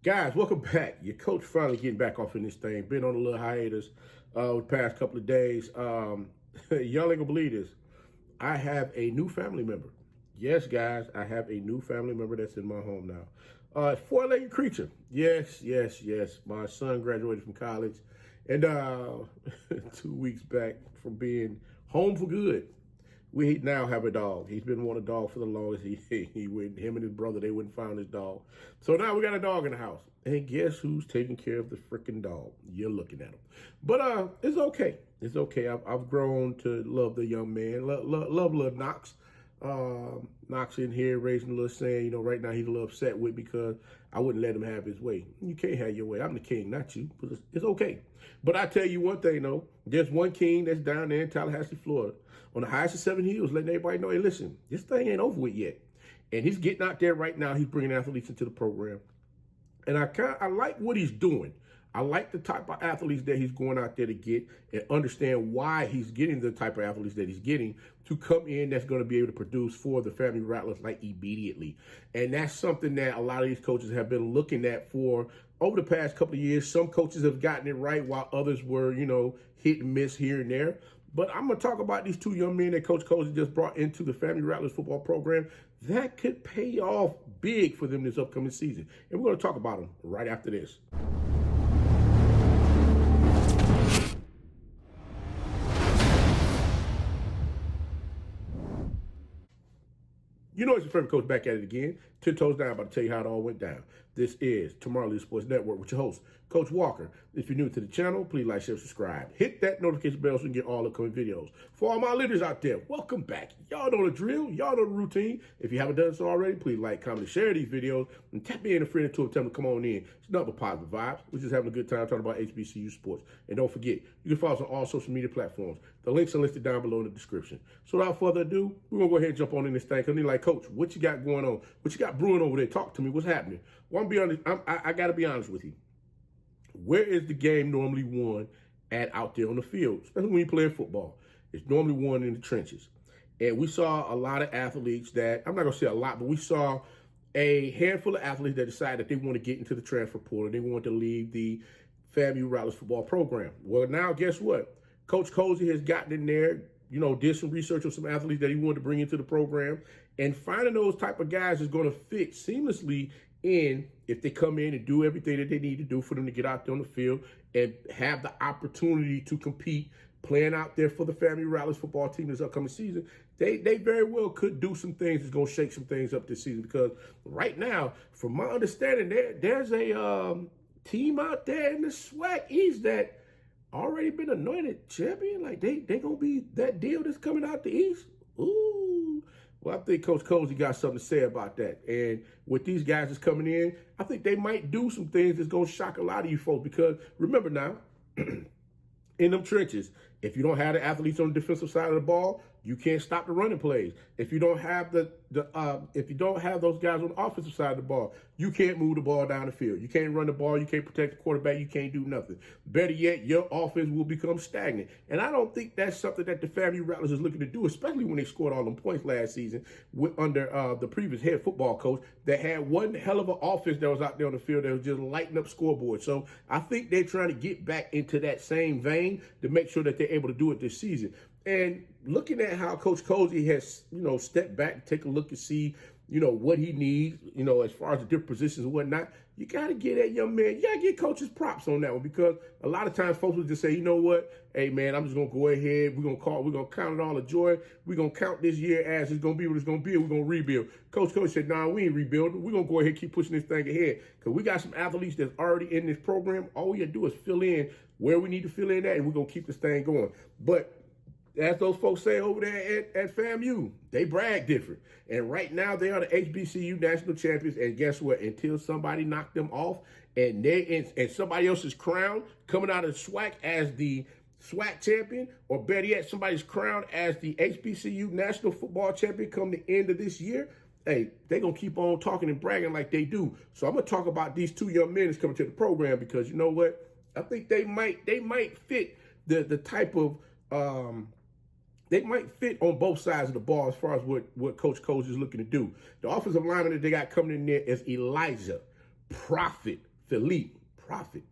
Guys, welcome back. Your coach finally getting back off in this thing. Been on a little hiatus the past couple of days. Y'all ain't gonna believe this. I have a new family member. Yes, guys, I have a new family member that's in my home now. Four-legged creature. Yes. My son graduated from college, and 2 weeks back from being home for good. We now have a dog. He's been wanting a dog for the longest. Him and his brother, they wouldn't find his dog. So now we got a dog in the house. And guess who's taking care of the freaking dog? You're looking at him. But it's okay. It's okay. I've grown to love the young man. Love little Knox. Knox in here raising a little saying, right now he's a little upset with because I wouldn't let him have his way. You can't have your way. I'm the king, not you. But it's okay. But I tell you one thing, though. There's one king that's down there in Tallahassee, Florida, on the highest of 7 hills, letting everybody know, hey, listen, this thing ain't over with yet. And he's getting out there right now. He's bringing athletes into the program. And I like what he's doing. I like the type of athletes that he's going out there to get and understand why he's getting the type of athletes that he's getting to come in that's going to be able to produce for the FAMU Rattlers like immediately. And that's something that a lot of these coaches have been looking at for over the past couple of years. Some coaches have gotten it right while others were, hit and miss here and there. But I'm going to talk about these two young men that Coach Colzie just brought into the FAMU Rattlers football program that could pay off big for them this upcoming season. And we're going to talk about them right after this. It's your favorite coach back at it again. 10 toes down, about to tell you how it all went down. This is Tomorrow League Sports Network with your host, Coach Walker. If you're new to the channel, please like, share, subscribe. Hit that notification bell so you can get all upcoming videos. For all my leaders out there, welcome back. Y'all know the drill. Y'all know the routine. If you haven't done so already, please like, comment, and share these videos. And tap me in a friend or two and tell them to come on in. It's nothing but positive vibes. We're just having a good time talking about HBCU sports. And don't forget, you can follow us on all social media platforms. The links are listed down below in the description. So without further ado, we're going to go ahead and jump on in this thing. Because like, Coach, what you got going on? What you got brewing over there? Talk to me. What's happening? Well, I'm be honest. I got to be honest with you. Where is the game normally won at out there on the field, especially when you play football? It's normally won in the trenches. And we saw a lot of athletes that, I'm not going to say a lot, but we saw a handful of athletes that decided that they want to get into the transfer portal. They want to leave the FAMU Rattlers football program. Well, now guess what? Coach Colzie has gotten in there, did some research on some athletes that he wanted to bring into the program, and finding those type of guys is going to fit seamlessly in if they come in and do everything that they need to do for them to get out there on the field and have the opportunity to compete, playing out there for the FAMU Rattlers football team this upcoming season. They very well could do some things that's going to shake some things up this season, because right now, from my understanding, there's a team out there in the SWAC East that already been anointed champion. Like they going to be that deal that's coming out the East. Ooh. Well, I think Coach Colzie got something to say about that. And with these guys that's coming in, I think they might do some things that's going to shock a lot of you folks. Because remember now, in them trenches, if you don't have the athletes on the defensive side of the ball, you can't stop the running plays. If you don't have if you don't have those guys on the offensive side of the ball, you can't move the ball down the field. You can't run the ball. You can't protect the quarterback. You can't do nothing. Better yet, your offense will become stagnant. And I don't think that's something that the FAMU Rattlers is looking to do, especially when they scored all them points last season under the previous head football coach that had one hell of an offense that was out there on the field that was just lighting up scoreboards. So I think they're trying to get back into that same vein to make sure that they're able to do it this season. And looking at how Coach Colzie has, stepped back and take a look and see, what he needs, as far as the different positions and whatnot, you got to get that young man, you got to get coaches props on that one, because a lot of times folks will just say, you know what, hey, man, I'm just going to go ahead. We're going to count it all a joy. We're going to count this year as it's going to be what it's going to be. We're going to rebuild. Coach said, nah, we ain't rebuilding. We're going to go ahead and keep pushing this thing ahead, because we got some athletes that's already in this program. All we got to do is fill in where we need to fill in at, and we're going to keep this thing going. But as those folks say over there at FAMU, they brag different. And right now, they are the HBCU national champions. And guess what? Until somebody knocked them off and somebody else's crown coming out of the SWAC as the SWAC champion, or better yet, somebody's crown as the HBCU national football champion come the end of this year, hey, they're going to keep on talking and bragging like they do. So I'm going to talk about these two young men that's coming to the program, because you know what? I think they might fit the type of they might fit on both sides of the ball as far as what Coach Colzie is looking to do. The offensive lineman that they got coming in there is Elijah Prophet Philippe, Prophet.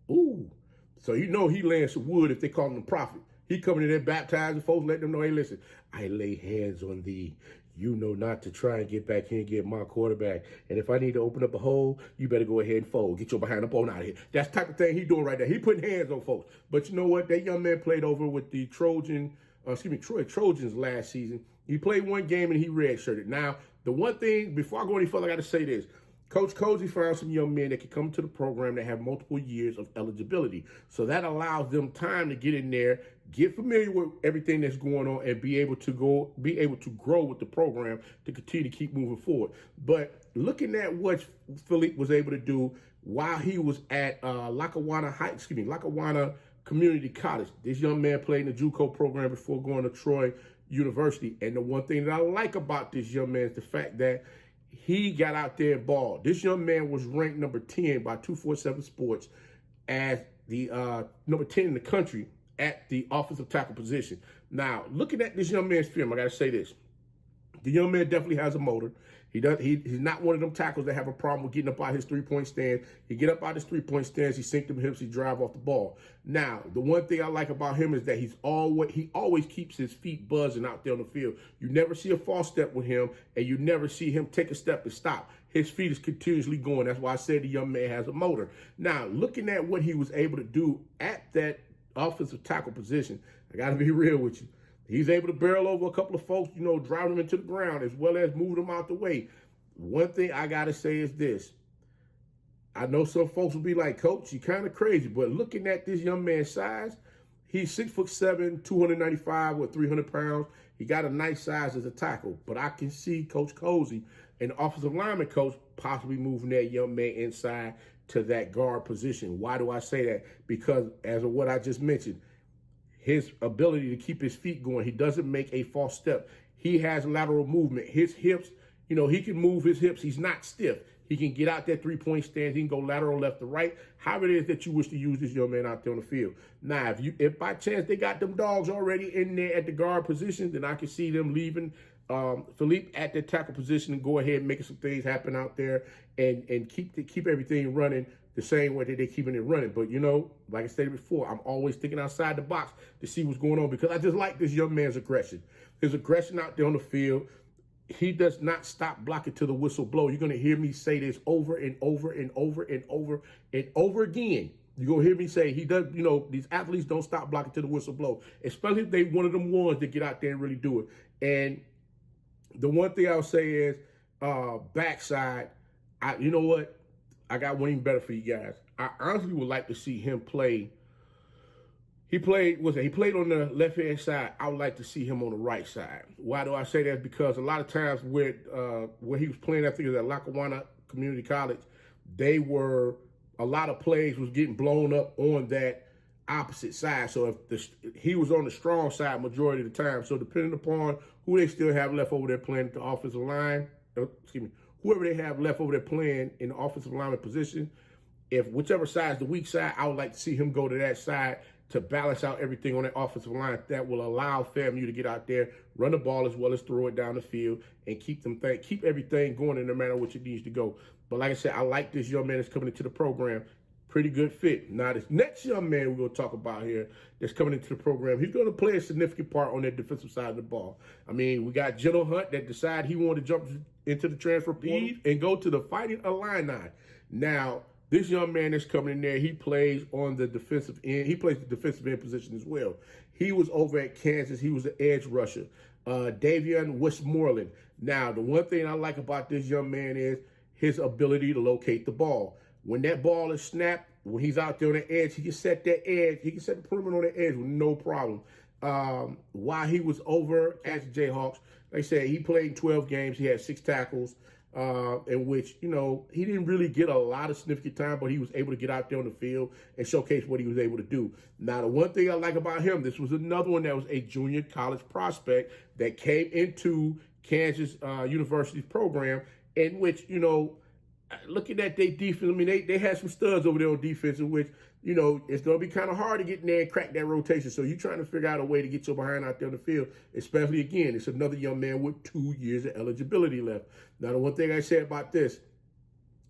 Ooh. So you know he laying some wood if they call him the prophet. He coming in there baptizing folks, letting them know, hey, listen, I lay hands on thee. You know not to try and get back here and get my quarterback. And if I need to open up a hole, you better go ahead and fold. Get your behind up on out of here. That's the type of thing he doing right there. He putting hands on folks. But you know what? That young man played over with the Troy Trojans last season. He played one game and he redshirted. Now, the one thing, before I go any further, I got to say this. Coach Colzie found some young men that can come to the program that have multiple years of eligibility. So that allows them time to get in there, get familiar with everything that's going on, and be able to grow with the program to continue to keep moving forward. But looking at what Philippe was able to do while he was at Lackawanna Community College. This young man played in the JUCO program before going to Troy University. And the one thing that I like about this young man is the fact that he got out there and balled. This young man was ranked number 10 by 247 Sports as the number 10 in the country at the offensive tackle position. Now, looking at this young man's film, I got to say this. The young man definitely has a motor. He's not one of them tackles that have a problem with getting up out his three-point stance. He get up out his three-point stance, he sink them hips, he drive off the ball. Now, the one thing I like about him is that he always keeps his feet buzzing out there on the field. You never see a false step with him, and you never see him take a step and stop. His feet is continuously going. That's why I said the young man has a motor. Now, looking at what he was able to do at that offensive tackle position, I got to be real with you. He's able to barrel over a couple of folks, drive them into the ground as well as move them out the way. One thing I got to say is this. I know some folks will be like, Coach, you're kind of crazy. But looking at this young man's size, he's 6'7", 295 or 300 pounds. He got a nice size as a tackle. But I can see Coach Colzie, an offensive lineman coach, possibly moving that young man inside to that guard position. Why do I say that? Because as of what I just mentioned, his ability to keep his feet going. He doesn't make a false step. He has lateral movement. His hips, he can move his hips. He's not stiff. He can get out that three-point stance. He can go lateral left to right. However it is that you wish to use this young man out there on the field. Now, if by chance they got them dogs already in there at the guard position, then I can see them leaving Philippe at the tackle position and go ahead and making some things happen out there and keep everything running the same way that they're keeping it running. But, like I stated before, I'm always thinking outside the box to see what's going on because I just like this young man's aggression. His aggression out there on the field, he does not stop blocking till the whistle blow. You're going to hear me say this over and over and over and over and over again. You're going to hear me say he does, these athletes don't stop blocking till the whistle blow, especially if they one of them ones that get out there and really do it. And the one thing I'll say is backside, you know what? I got one even better for you guys. I honestly would like to see him play. He played on the left-hand side. I would like to see him on the right side. Why do I say that? Because a lot of times where he was playing, I think it was at Lackawanna Community College, a lot of plays was getting blown up on that opposite side. So if he was on the strong side majority of the time. So depending upon who they still have left over there playing at the offensive line, whoever they have left over there playing in the offensive lineman position, if whichever side is the weak side, I would like to see him go to that side to balance out everything on that offensive line. That will allow FAMU to get out there, run the ball as well as throw it down the field, and keep everything going in no matter which it needs to go. But like I said, I like this young man that's coming into the program. Pretty good fit. Now, this next young man we're going to talk about here that's coming into the program, he's going to play a significant part on that defensive side of the ball. I mean, we got General Hunt that decided he wanted to jump into the transfer portal and go to the Fighting Illini. Now, this young man that's coming in there, he plays on the defensive end. He plays the defensive end position as well. He was over at Kansas. He was an edge rusher. Davon West-Morland. Now, the one thing I like about this young man is his ability to locate the ball. When that ball is snapped, when he's out there on the edge, he can set that edge. He can set the perimeter on the edge with no problem. While he was over at the Jayhawks, like I said, he played 12 games. He had 6 tackles, in which, he didn't really get a lot of significant time, but he was able to get out there on the field and showcase what he was able to do. Now, the one thing I like about him, this was another one that was a junior college prospect that came into Kansas University's program, in which, looking at their defense, I mean, they had some studs over there on defense, in which, it's going to be kind of hard to get in there and crack that rotation. So you're trying to figure out a way to get your behind out there on the field, especially, again, it's another young man with 2 years of eligibility left. Now, the one thing I say about this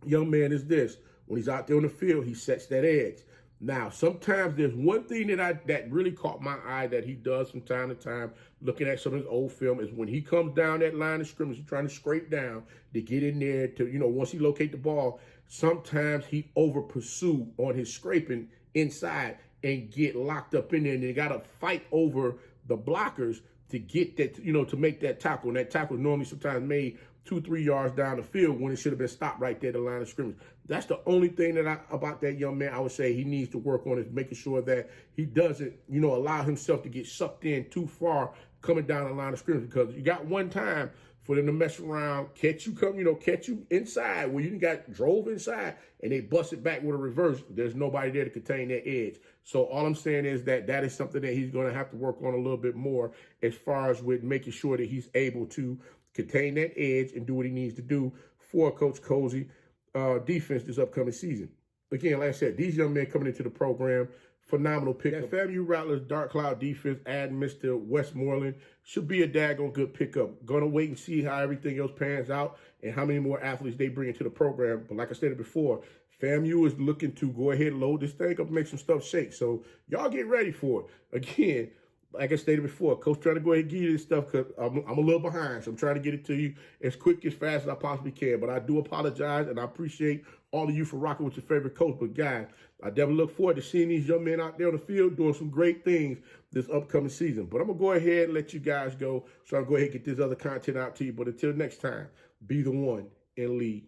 young man is this. When he's out there on the field, he sets that edge. Now, sometimes there's one thing that really caught my eye that he does from time to time, looking at some of his old film, is when he comes down that line of scrimmage, he's trying to scrape down to get in there to, once he locate the ball, sometimes he over pursue on his scraping inside and get locked up in there, and they got to fight over the blockers to get that, to make that tackle. And that tackle is normally sometimes made 2-3 yards down the field when it should have been stopped right there at the line of scrimmage. That's the only thing about that young man I would say he needs to work on, is making sure that he doesn't, allow himself to get sucked in too far coming down the line of scrimmage, because you got one time for them to mess around, catch you inside where you got drove inside and they bust it back with a reverse. There's nobody there to contain that edge. So all I'm saying is that is something that he's going to have to work on a little bit more, as far as with making sure that he's able to contain that edge and do what he needs to do for Coach Colzie defense this upcoming season. Again, like I said, these young men coming into the program, phenomenal pickup. That FAMU Rattlers dark cloud defense, adding Mr. West-Morland, should be a daggone good pickup. Gonna wait and see how everything else pans out and how many more athletes they bring into the program. But like I said before, FAMU is looking to go ahead and load this thing up and make some stuff shake. So y'all get ready for it. Again, like I stated before, Coach trying to go ahead and give you this stuff because I'm a little behind. So I'm trying to get it to you as quick, as fast as I possibly can. But I do apologize, and I appreciate all of you for rocking with your favorite coach. But guys, I definitely look forward to seeing these young men out there on the field doing some great things this upcoming season. But I'm going to go ahead and let you guys go. So I'll go ahead and get this other content out to you. But until next time, be the one and lead.